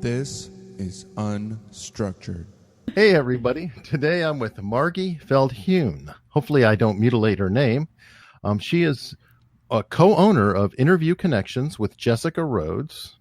This is Unstructured. Hey, everybody. Today I'm with Margy Feldhuhn. Hopefully I don't mutilate her name. She is a co-owner of Interview Connections with Jessica Rhodes.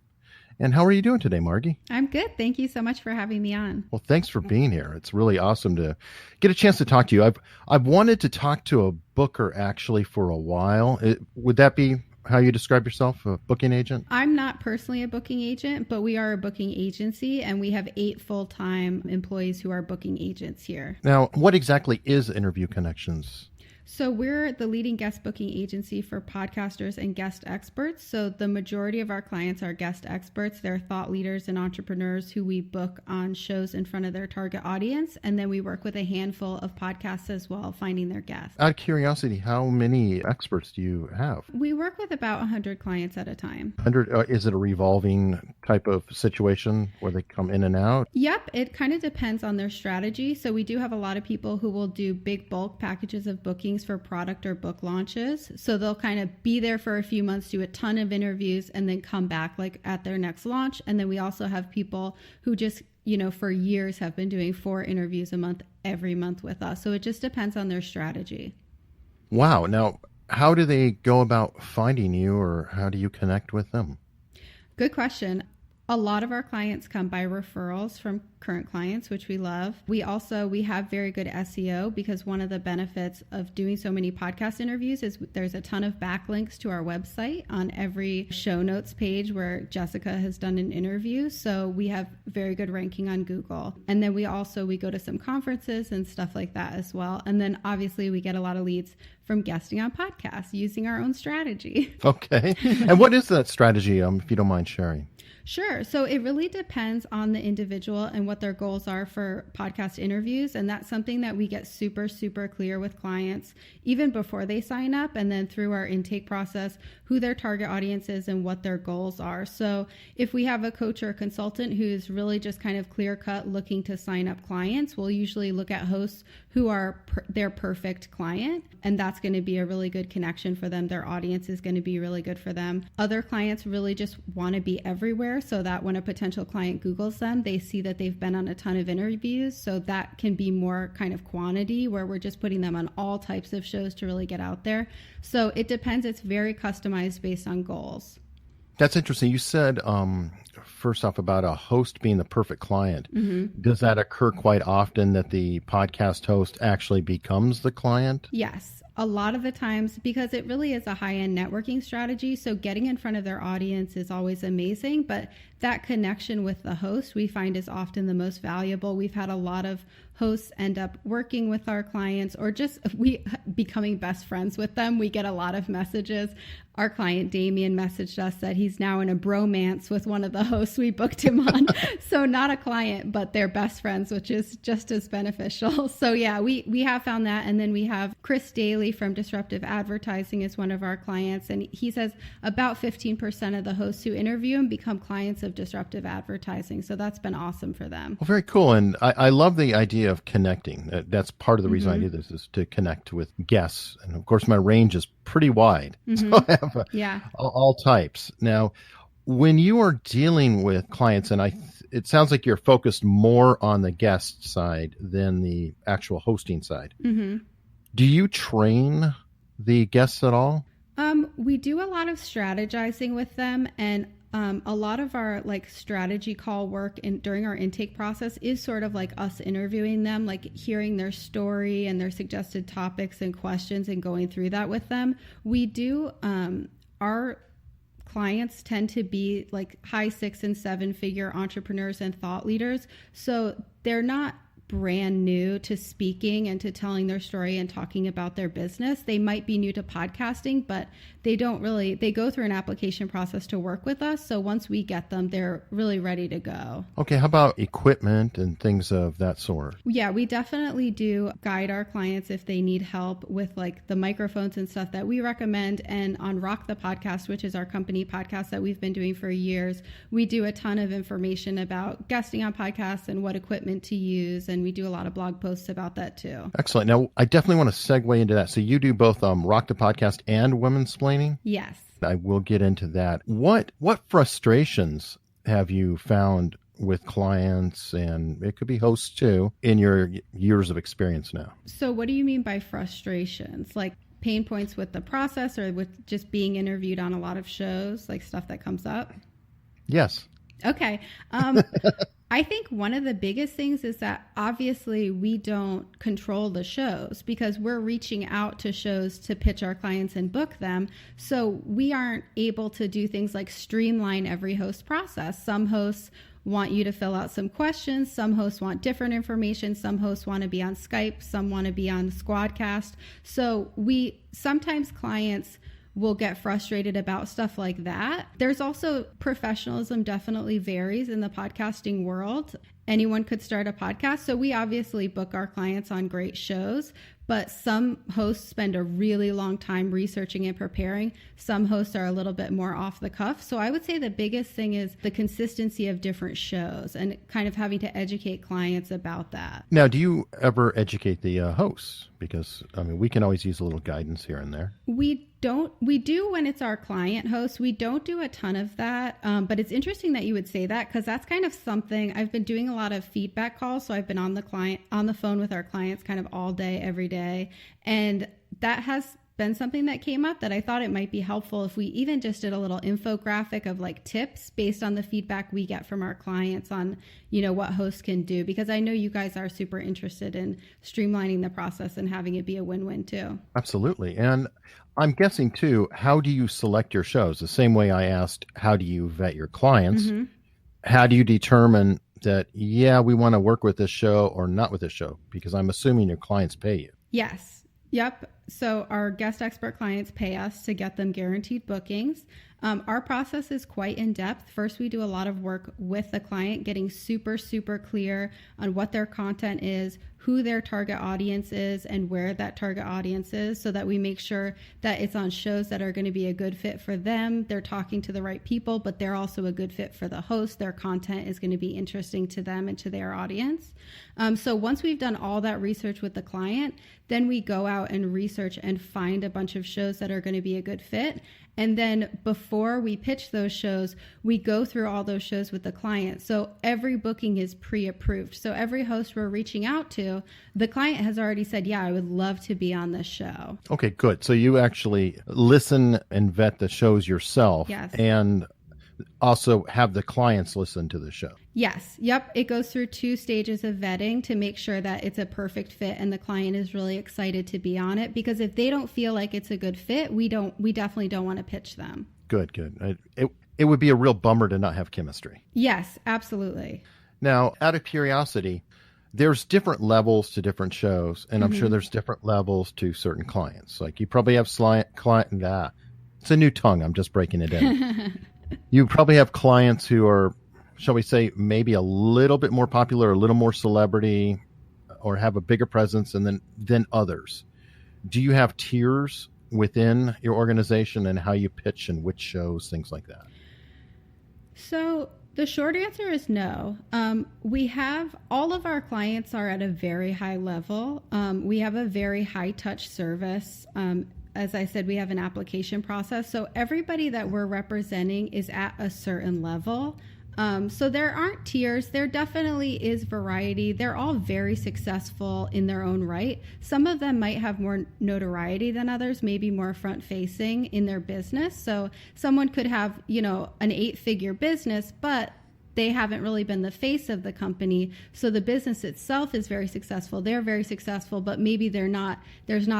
And how are you doing today, Margy? I'm good. Thank you so much for having me on. Well, thanks for being here. It's really awesome to get a chance to talk to you. I've wanted to talk to a booker actually for a while. Would that be how you describe yourself, a booking agent? I'm not personally a booking agent, but we are a booking agency, and we have 8 full-time employees who are booking agents here. Now, what exactly is Interview Connections? So we're the leading guest booking agency for podcasters and guest experts. So the majority of our clients are guest experts. They're thought leaders and entrepreneurs who we book on shows in front of their target audience. And then we work with a handful of podcasts as well, finding their guests. Out of curiosity, how many experts do you have? We work with about 100 clients at a time. 100, is it a revolving type of situation where they come in and out? Yep, it kind of depends on their strategy. So we do have a lot of people who will do big bulk packages of bookings for product or book launches. So they'll kind of be there for a few months, do a ton of interviews, and then come back like at their next launch. And then we also have people who just, for years have been doing 4 interviews a month, every month with us. So it just depends on their strategy. Wow. Now, how do they go about finding you, or how do you connect with them? Good question. A lot of our clients come by referrals from current clients, which we love. We have very good SEO, because one of the benefits of doing so many podcast interviews is there's a ton of backlinks to our website on every show notes page where Jessica has done an interview. So we have very good ranking on Google. And then we go to some conferences and stuff like that as well. And then obviously we get a lot of leads from guesting on podcasts using our own strategy. Okay. And what is that strategy, if you don't mind sharing? Sure. So it really depends on the individual and what their goals are for podcast interviews. And that's something that we get super, super clear with clients even before they sign up, and then through our intake process, who their target audience is and what their goals are. So if we have a coach or a consultant who's really just kind of clear cut looking to sign up clients, we'll usually look at hosts who are their perfect client. And that's going to be a really good connection for them. Their audience is going to be really good for them. Other clients really just want to be everywhere, so that when a potential client Googles them, they see that they've been on a ton of interviews. So that can be more kind of quantity, where we're just putting them on all types of shows to really get out there. So it depends. It's very customized based on goals. That's interesting. You said, first off, about a host being the perfect client. Mm-hmm. Does that occur quite often, that the podcast host actually becomes the client? Yes. A lot of the times, because it really is a high-end networking strategy. So getting in front of their audience is always amazing, but that connection with the host we find is often the most valuable. We've had a lot of hosts end up working with our clients, or just becoming best friends with them. We get a lot of messages. Our client Damien messaged us that he's now in a bromance with one of the hosts we booked him on. So not a client, but they're best friends, which is just as beneficial. So yeah, we have found that. And then we have Chris Daly from Disruptive Advertising is one of our clients. And he says about 15% of the hosts who interview him become clients of Disruptive Advertising. So that's been awesome for them. Well, very cool. And I love the idea of connecting. That's part of the reason I do this, is to connect with guests. And of course, my range is pretty wide. Mm-hmm. So I have all types. Now, when you are dealing with clients, and it sounds like you're focused more on the guest side than the actual hosting side. Mm-hmm. Do you train the guests at all? We do a lot of strategizing with them, and a lot of our strategy call work during our intake process is sort of like us interviewing them, like hearing their story and their suggested topics and questions and going through that with them. We do, our clients tend to be like high 6 and 7 figure entrepreneurs and thought leaders. So they're not brand new to speaking and to telling their story and talking about their business. They might be new to podcasting, but they go through an application process to work with us. So once we get them, they're really ready to go. Okay. How about equipment and things of that sort? Yeah, we definitely do guide our clients if they need help with the microphones and stuff that we recommend. And on Rock the Podcast, which is our company podcast that we've been doing for years, we do a ton of information about guesting on podcasts and what equipment to use. And we do a lot of blog posts about that too. Excellent. Now, I definitely want to segue into that. So you do both Rock the Podcast and Women's Splaining? Yes. I will get into that. What frustrations have you found with clients, and it could be hosts too, in your years of experience now? So what do you mean by frustrations? Like pain points with the process or with just being interviewed on a lot of shows, like stuff that comes up? Yes. Okay. I think one of the biggest things is that obviously we don't control the shows because we're reaching out to shows to pitch our clients and book them. So we aren't able to do things like streamline every host process. Some hosts want you to fill out some questions. Some hosts want different information. Some hosts want to be on Skype. Some want to be on Squadcast. So sometimes clients will get frustrated about stuff like that. There's also professionalism definitely varies in the podcasting world. Anyone could start a podcast. So we obviously book our clients on great shows, but some hosts spend a really long time researching and preparing. Some hosts are a little bit more off the cuff. So I would say the biggest thing is the consistency of different shows and kind of having to educate clients about that. Now, do you ever educate the hosts? Because, I mean, we can always use a little guidance here and there. We do when it's our client host. We don't do a ton of that. But it's interesting that you would say that because that's kind of something I've been doing a lot of feedback calls. So I've been on the phone with our clients kind of all day, every day. And that has been something that came up that I thought it might be helpful if we even just did a little infographic of like tips based on the feedback we get from our clients on, what hosts can do, because I know you guys are super interested in streamlining the process and having it be a win-win too. Absolutely. And I'm guessing too, how do you select your shows? The same way I asked, how do you vet your clients? Mm-hmm. How do you determine that, we want to work with this show or not with this show? Because I'm assuming your clients pay you. Yes. Yep. So our guest expert clients pay us to get them guaranteed bookings. Our process is quite in depth. First, we do a lot of work with the client, getting super, super clear on what their content is, who their target audience is, and where that target audience is, so that we make sure that it's on shows that are going to be a good fit for them. They're talking to the right people, but they're also a good fit for the host. Their content is going to be interesting to them and to their audience. So once we've done all that research with the client, then we go out and research and find a bunch of shows that are going to be a good fit. And then before we pitch those shows, we go through all those shows with the client. So every booking is pre-approved. So every host we're reaching out to, the client has already said, yeah, I would love to be on this show. Okay, good. So you actually listen and vet the shows yourself. Yes. And also have the clients listen to the show. Yes. Yep. It goes through 2 stages of vetting to make sure that it's a perfect fit and the client is really excited to be on it, because if they don't feel like it's a good fit, we definitely don't want to pitch them. Good. It would be a real bummer to not have chemistry. Yes, absolutely. Now, out of curiosity, there's different levels to different shows, and I'm sure there's different levels to certain clients. Like you probably have it's a new tongue. I'm just breaking it in. You probably have clients who are, shall we say, maybe a little bit more popular, a little more celebrity, or have a bigger presence than others. Do you have tiers within your organization and how you pitch and which shows, things like that? So the short answer is no. We have all of our clients are at a very high level. We have a very high touch service. As I said, we have an application process. So everybody that we're representing is at a certain level. So there aren't tiers. There definitely is variety. They're all very successful in their own right. Some of them might have more notoriety than others, maybe more front facing in their business. So someone could have, an 8-figure business, but they haven't really been the face of the company. So the business itself is very successful. They're very successful, but maybe there's not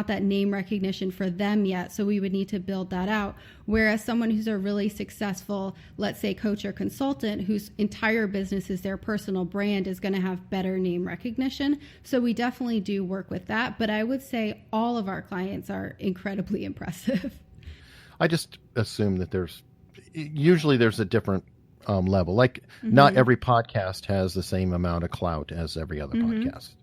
that name recognition for them yet. So we would need to build that out. Whereas someone who's a really successful, let's say coach or consultant, whose entire business is their personal brand, is going to have better name recognition. So we definitely do work with that. But I would say all of our clients are incredibly impressive. I just assume that there's a different level. Like not every podcast has the same amount of clout as every other podcast,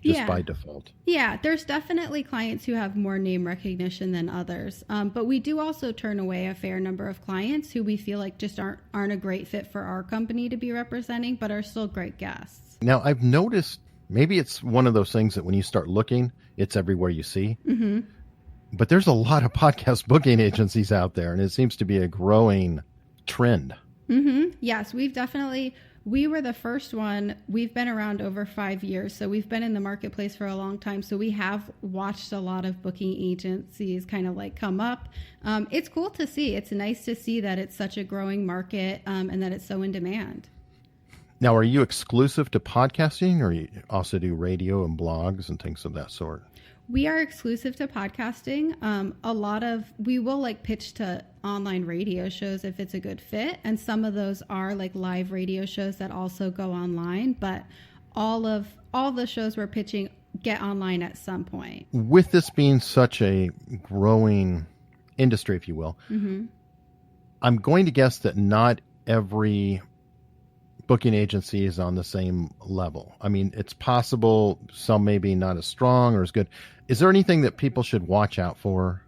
just by default. Yeah, there's definitely clients who have more name recognition than others. But we do also turn away a fair number of clients who we feel like just aren't a great fit for our company to be representing, but are still great guests. Now, I've noticed, maybe it's one of those things that when you start looking, it's everywhere you see. Mm-hmm. But there's a lot of podcast booking agencies out there, and it seems to be a growing trend. Mm-hmm. Yes, we were the first one. We've been around over 5 years, so we've been in the marketplace for a long time. So we have watched a lot of booking agencies kind of like come up. It's cool to see. It's nice to see that it's such a growing market and that it's so in demand. Now, are you exclusive to podcasting, or you also do radio and blogs and things of that sort? We are exclusive to podcasting. We will like pitch to online radio shows if it's a good fit. And some of those are like live radio shows that also go online. But all the shows we're pitching get online at some point. With this being such a growing industry, if you will, mm-hmm. I'm going to guess that not every booking agency is on the same level. I mean, it's possible some may be not as strong or as good. Is there anything that people should watch out for?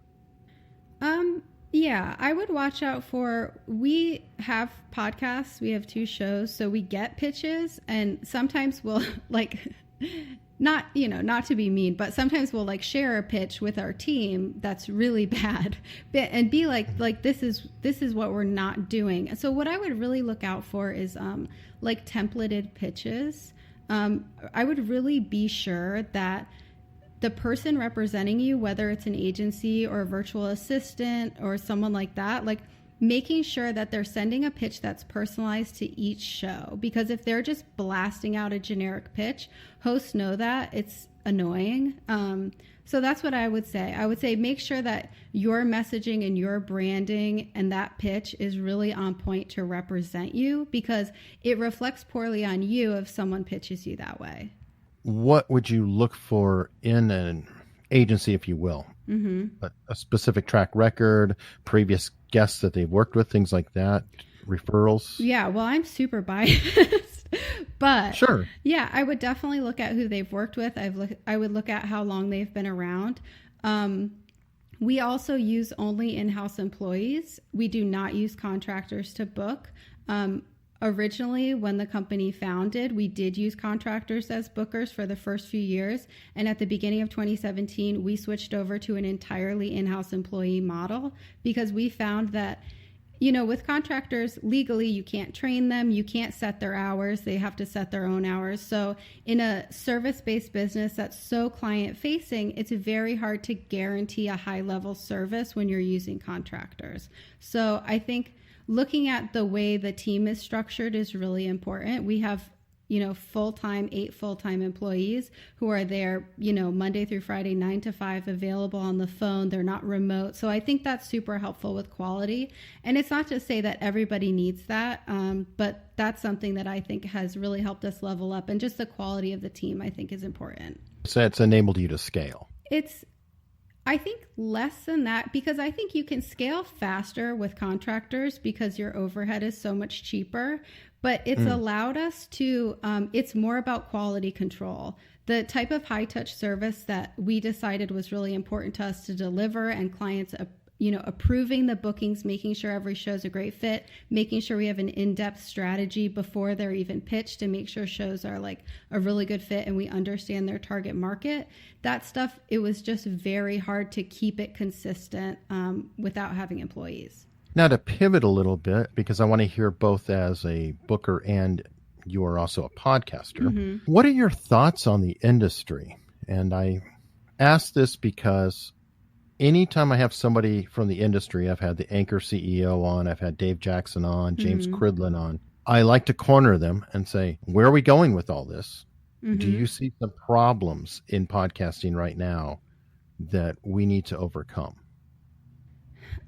Yeah, I would watch out for, we have podcasts, we have 2 shows, so we get pitches, and sometimes we'll like, not to be mean, but sometimes we'll like share a pitch with our team that's really bad and be like this is what we're not doing. So what I would really look out for is like templated pitches. I would really be sure that the person representing you, whether it's an agency or a virtual assistant or someone like that, like making sure that they're sending a pitch that's personalized to each show. Because if they're just blasting out a generic pitch, hosts know that it's annoying. So that's what I would say. I would say make sure that your messaging and your branding and that pitch is really on point to represent you, because it reflects poorly on you if someone pitches you that way. What would you look for in an agency, if you will? Mm-hmm. A specific track record, previous guests that they've worked with, things like that, referrals? Yeah, well, I'm super biased, but sure. Yeah, I would definitely look at who they've worked with. I would look at how long they've been around. We also use only in-house employees. We do not use contractors to book. Originally, when the company founded, we did use contractors as bookers for the first few years. And at the beginning of 2017, we switched over to an entirely in-house employee model because we found that, with contractors, legally, you can't train them. You can't set their hours. They have to set their own hours. So in a service-based business that's so client-facing, it's very hard to guarantee a high-level service when you're using contractors. So I think looking at the way the team is structured is really important. We have, 8 full-time employees who are there, Monday through Friday, 9 to 5, available on the phone. They're not remote. So I think that's super helpful with quality. And it's not to say that everybody needs that, but that's something that I think has really helped us level up. And just the quality of the team, I think, is important. So it's enabled you to scale. I think less than that, because I think you can scale faster with contractors because your overhead is so much cheaper, but it's allowed us to, it's more about quality control. The type of high touch service that we decided was really important to us to deliver, and clients approving the bookings, making sure every show is a great fit, making sure we have an in-depth strategy before they're even pitched to make sure shows are like a really good fit and we understand their target market. That stuff, it was just very hard to keep it consistent without having employees. Now to pivot a little bit, because I want to hear both as a booker and you are also a podcaster. Mm-hmm. What are your thoughts on the industry? And I ask this because anytime I have somebody from the industry, I've had the Anchor CEO on, I've had Dave Jackson on, James Cridlin on, I like to corner them and say, where are we going with all this? Mm-hmm. Do you see some problems in podcasting right now that we need to overcome?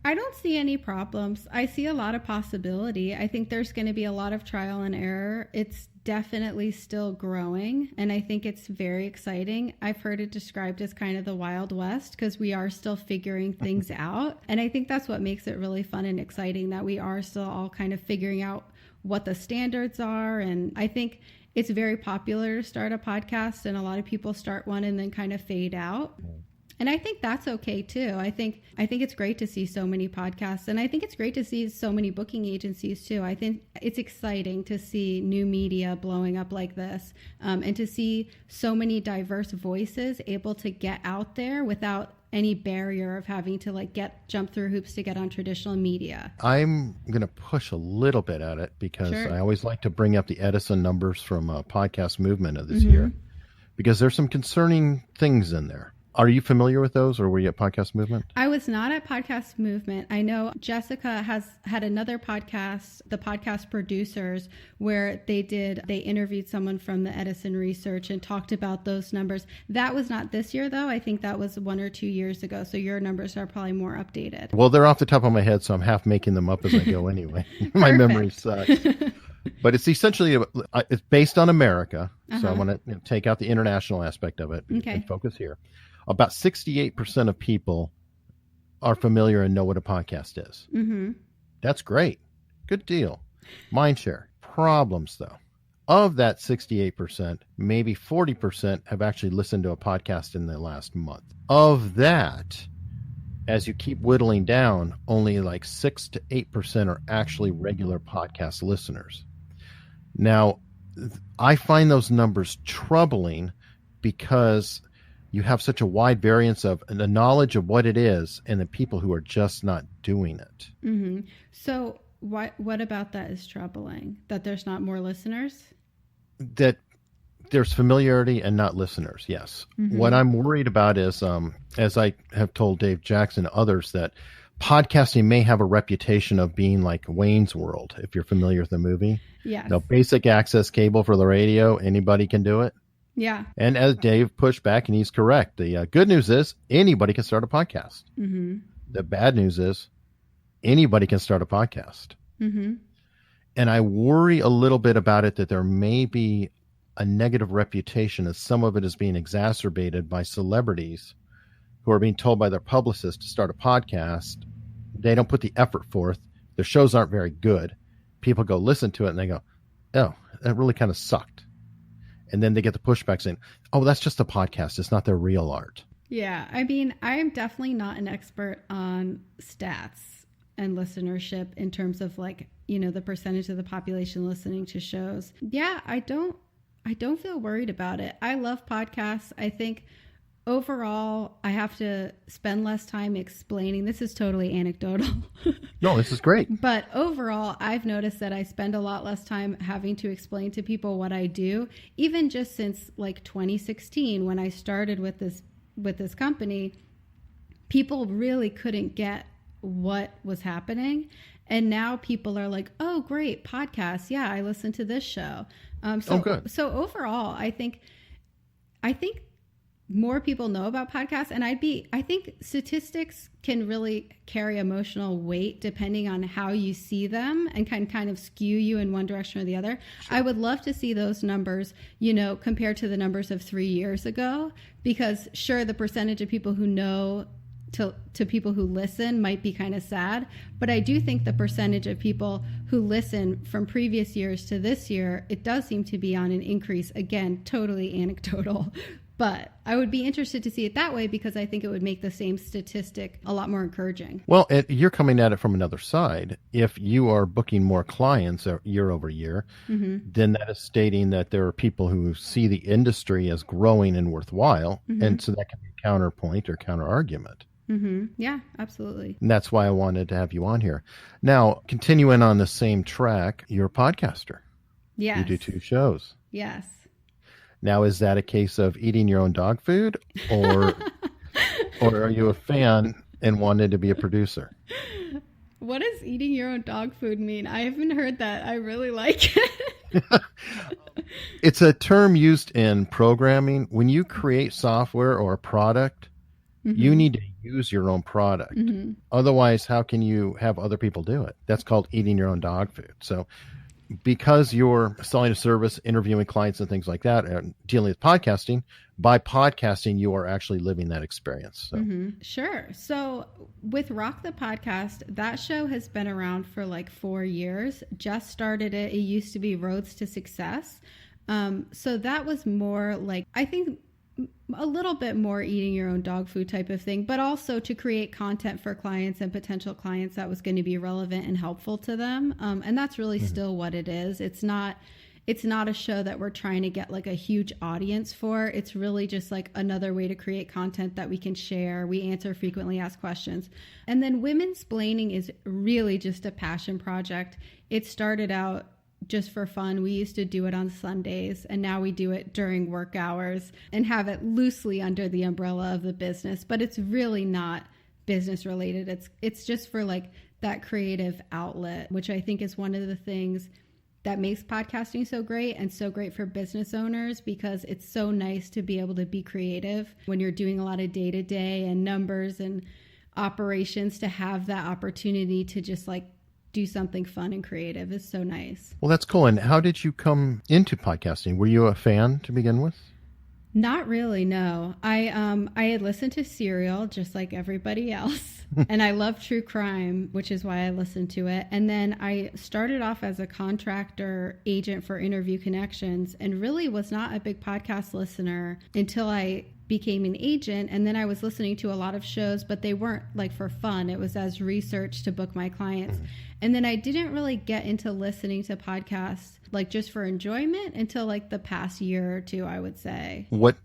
I don't see any problems. I see a lot of possibility. I think there's going to be a lot of trial and error. It's definitely still growing, and I think it's very exciting. I've heard it described as kind of the Wild West because we are still figuring things out. And I think that's what makes it really fun and exciting, that we are still all kind of figuring out what the standards are. And I think it's very popular to start a podcast, and a lot of people start one and then kind of fade out. And I think that's okay too. I think it's great to see so many podcasts, and I think it's great to see so many booking agencies too. I think it's exciting to see new media blowing up like this, and to see so many diverse voices able to get out there without any barrier of having to like jump through hoops to get on traditional media? I'm going to push a little bit at it because I always like to bring up the Edison numbers from Podcast Movement of this year, because there's some concerning things in there. Are you familiar with those, or were you at Podcast Movement? I was not at Podcast Movement. I know Jessica has had another podcast, The Podcast Producers, where they interviewed someone from the Edison research and talked about those numbers. That was not this year, though. I think that was 1 or 2 years ago. So your numbers are probably more updated. Well, they're off the top of my head, so I'm half making them up as I go anyway. My memory sucks. But it's essentially, it's based on America. So I want to take out the international aspect of it and focus here. About 68% of people are familiar and know what a podcast is. That's great. Good deal. Mindshare. Problems, though. Of that 68%, maybe 40% have actually listened to a podcast in the last month. Of that, as you keep whittling down, only like 6 to 8% are actually regular podcast listeners. Now, I find those numbers troubling because you have such a wide variance of the knowledge of what it is and the people who are just not doing it. So what about that is troubling? That there's not more listeners? That there's familiarity and not listeners, yes. What I'm worried about is, as I have told Dave Jackson and others, that podcasting may have a reputation of being like Wayne's World, if you're familiar with the movie. Yes. No basic access cable for the radio, anybody can do it. Yeah. And as Dave pushed back, and he's correct, the good news is anybody can start a podcast. The bad news is anybody can start a podcast. And I worry a little bit about it, that there may be a negative reputation, as some of it is being exacerbated by celebrities who are being told by their publicist to start a podcast. They don't put the effort forth. Their shows aren't very good. People go listen to it and they go, oh, that really kind of sucked. And then they get the pushback saying, oh, that's just a podcast. It's not their real art. Yeah. I mean, I am definitely not an expert on stats and listenership in terms of like, you know, the percentage of the population listening to shows. Yeah, I don't feel worried about it. I love podcasts. I think overall, I have to spend less time explaining. This is totally anecdotal. No, this is great. But overall, I've noticed that I spend a lot less time having to explain to people what I do, even just since like 2016, when I started with this company. People really couldn't get what was happening. And now people are like, oh, great, podcasts. Yeah, I listen to this show. Good. So overall, I think more people know about podcasts, and I think statistics can really carry emotional weight depending on how you see them and can kind of skew you in one direction or the other. Sure. I would love to see those numbers, you know, compared to the numbers of 3 years ago, because sure, the percentage of people who know to people who listen might be kind of sad, but I do think the percentage of people who listen from previous years to this year, it does seem to be on an increase. Again, totally anecdotal, but I would be interested to see it that way, because I think it would make the same statistic a lot more encouraging. Well, you're coming at it from another side. If you are booking more clients year over year, then that is stating that there are people who see the industry as growing and worthwhile. And so that can be a counterpoint or counter argument. Yeah, absolutely. And that's why I wanted to have you on here. Now, continuing on the same track, you're a podcaster. Yes. You do 2 shows. Yes. Now, is that a case of eating your own dog food, or or are you a fan and wanted to be a producer? What does eating your own dog food mean? I haven't heard that. I really like it. It's a term used in programming. When you create software or a product, you need to use your own product. Otherwise, how can you have other people do it? That's called eating your own dog food. So because you're selling a service, interviewing clients and things like that, and dealing with podcasting, by podcasting, you are actually living that experience. So. Sure. So with Rock the Podcast, that show has been around for like 4 years. Just started it. It used to be Roads to Success. So that was more like, I think, a little bit more eating your own dog food type of thing, but also to create content for clients and potential clients that was going to be relevant and helpful to them. And that's really still what it is. It's not it's not a show that we're trying to get like a huge audience for. It's really just like another way to create content that we can share. We answer frequently asked questions. And then Women-splaining is really just a passion project. It started out just for fun. We used to do it on Sundays, and now we do it during work hours and have it loosely under the umbrella of the business, but it's really not business related. It's just for like that creative outlet, which I think is one of the things that makes podcasting so great and so great for business owners, because it's so nice to be able to be creative when you're doing a lot of day-to-day and numbers and operations. To have that opportunity to just like do something fun and creative is so nice. Well, that's cool. And how did you come into podcasting? Were you a fan to begin with? Not really, no. I had listened to Serial just like everybody else, and I love true crime, which is why I listened to it. And then I started off as a contractor agent for Interview Connections, and really was not a big podcast listener until I became an agent. And then I was listening to a lot of shows, but they weren't like for fun. It was as research to book my clients. And then I didn't really get into listening to podcasts like just for enjoyment until like the past year or two, I would say. What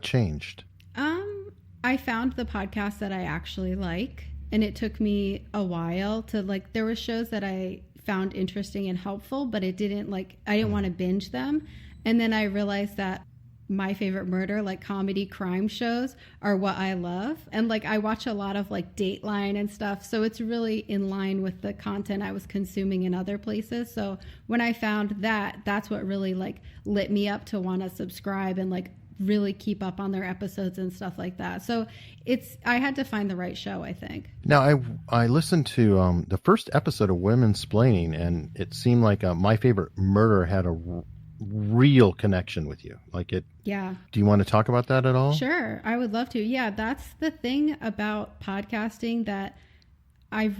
changed? I found the podcasts that I actually like, and it took me a while to like, there were shows that I found interesting and helpful, but I didn't want to binge them. And then I realized that My Favorite Murder, like comedy crime shows, are what I love. And like I watch a lot of like Dateline and stuff, so it's really in line with the content I was consuming in other places. So when I found that, that's what really like lit me up to want to subscribe and like really keep up on their episodes and stuff like that. So I had to find the right show, I think. Now I listened to the first episode of Women-splaining, and it seemed like My Favorite Murder had a real connection with you. Like it. Yeah. Do you want to talk about that at all? Sure. I would love to. Yeah. That's the thing about podcasting that I've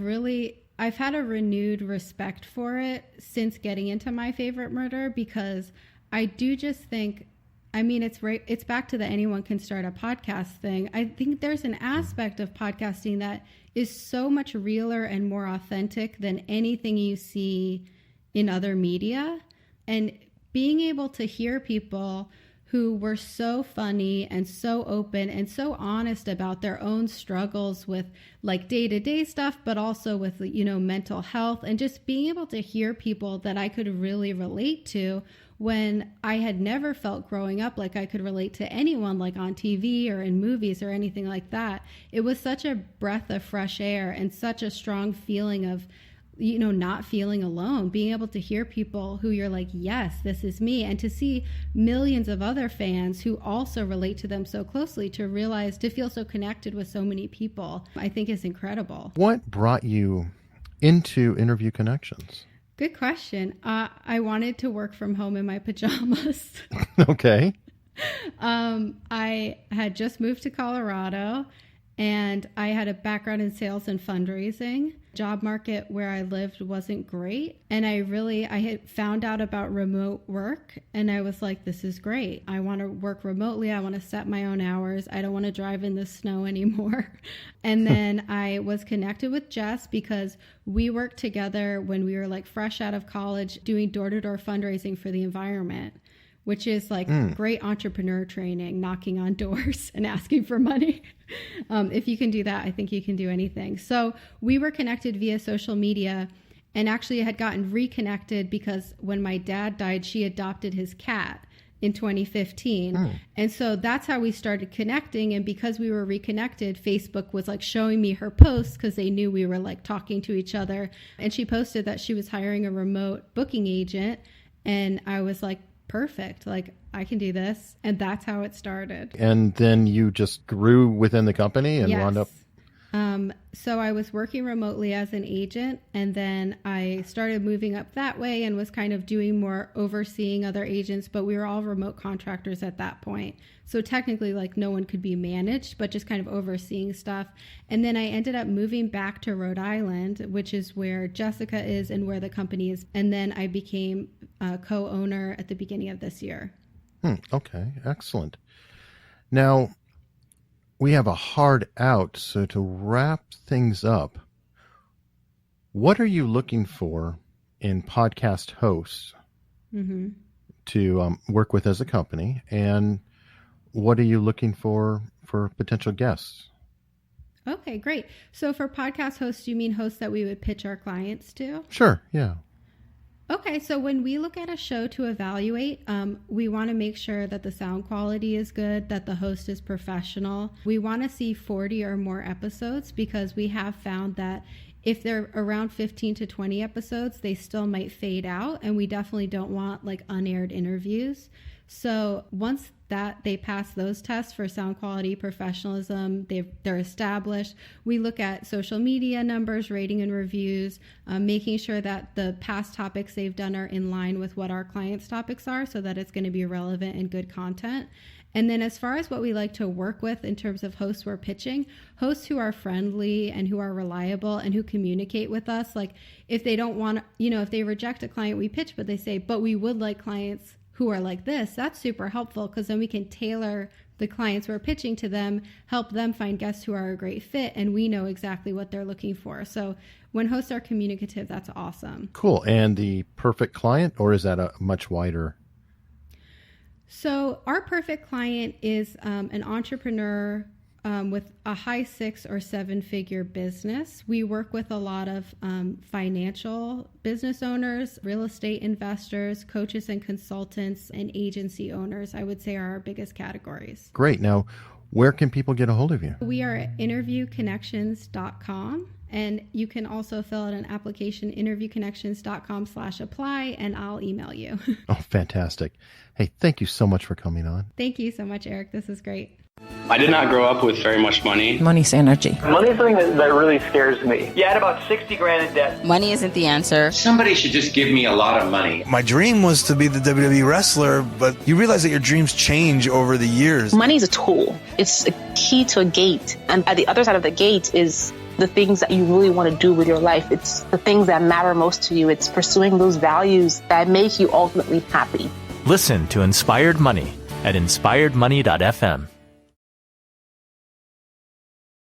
had a renewed respect for it since getting into My Favorite Murder, because I do just think, I mean, it's back to the anyone can start a podcast thing. I think there's an aspect of podcasting that is so much realer and more authentic than anything you see in other media. And being able to hear people who were so funny and so open and so honest about their own struggles with like day-to-day stuff, but also with, mental health, and just being able to hear people that I could really relate to when I had never felt growing up like I could relate to anyone like on TV or in movies or anything like that. It was such a breath of fresh air and such a strong feeling of not feeling alone, being able to hear people who you're like, yes, this is me. And to see millions of other fans who also relate to them so closely, to feel so connected with so many people, I think is incredible. What brought you into Interview Connections? Good question. I wanted to work from home in my pajamas. Okay. I had just moved to Colorado, and I had a background in sales and fundraising. Job market where I lived wasn't great. And I had found out about remote work, and I was like, this is great. I want to work remotely. I want to set my own hours. I don't want to drive in the snow anymore. And then I was connected with Jess because we worked together when we were like fresh out of college doing door-to-door fundraising for the environment, which is like great entrepreneur training, knocking on doors and asking for money. If you can do that, I think you can do anything. So we were connected via social media, and actually had gotten reconnected because when my dad died, she adopted his cat in 2015. And so that's how we started connecting. And because we were reconnected, Facebook was like showing me her posts because they knew we were like talking to each other. And she posted that she was hiring a remote booking agent. And I was like, perfect. Like, I can do this. And that's how it started. And then you just grew within the company and Yes. wound up. So I was working remotely as an agent, and then I started moving up that way and was kind of doing more overseeing other agents, but we were all remote contractors at that point. So technically, like, no one could be managed, but just kind of overseeing stuff. And then I ended up moving back to Rhode Island, which is where Jessica is and where the company is. And then I became a co-owner at the beginning of this year. Okay, excellent. Now, we have a hard out, so to wrap things up, what are you looking for in podcast hosts to work with as a company, and what are you looking for potential guests? Okay, great. So for podcast hosts, you mean hosts that we would pitch our clients to? Sure, yeah. Okay, so when we look at a show to evaluate, we want to make sure that the sound quality is good, that the host is professional. We want to see 40 or more episodes because we have found that if they're around 15 to 20 episodes, they still might fade out, and we definitely don't want like unaired interviews. So once that they pass those tests for sound quality, professionalism, they're established, we look at social media numbers, rating and reviews, making sure that the past topics they've done are in line with what our clients' topics are so that it's going to be relevant and good content. And then as far as what we like to work with in terms of hosts we're pitching, hosts who are friendly and who are reliable and who communicate with us, like if they don't want, if they reject a client we pitch, but they say, but we would like clients who are like this, that's super helpful because then we can tailor the clients we're pitching to them, help them find guests who are a great fit, and we know exactly what they're looking for. So when hosts are communicative, that's awesome. Cool. And the perfect client, or is that a much wider? So our perfect client is an entrepreneur with a high 6 or 7 figure business. We work with a lot of financial business owners, real estate investors, coaches and consultants, and agency owners, I would say are our biggest categories. Great. Now, where can people get a hold of you? We are at interviewconnections.com. And you can also fill out an application, interviewconnections.com/apply, and I'll email you. Oh, fantastic. Hey, thank you so much for coming on. Thank you so much, Eric. This is great. I did not grow up with very much money. Money's energy. Money is something that really scares me. You had about 60 grand in debt. Money isn't the answer. Somebody should just give me a lot of money. My dream was to be the WWE wrestler, but you realize that your dreams change over the years. Money is a tool. It's a key to a gate. And at the other side of the gate is the things that you really want to do with your life. It's the things that matter most to you. It's pursuing those values that make you ultimately happy. Listen to Inspired Money at inspiredmoney.fm.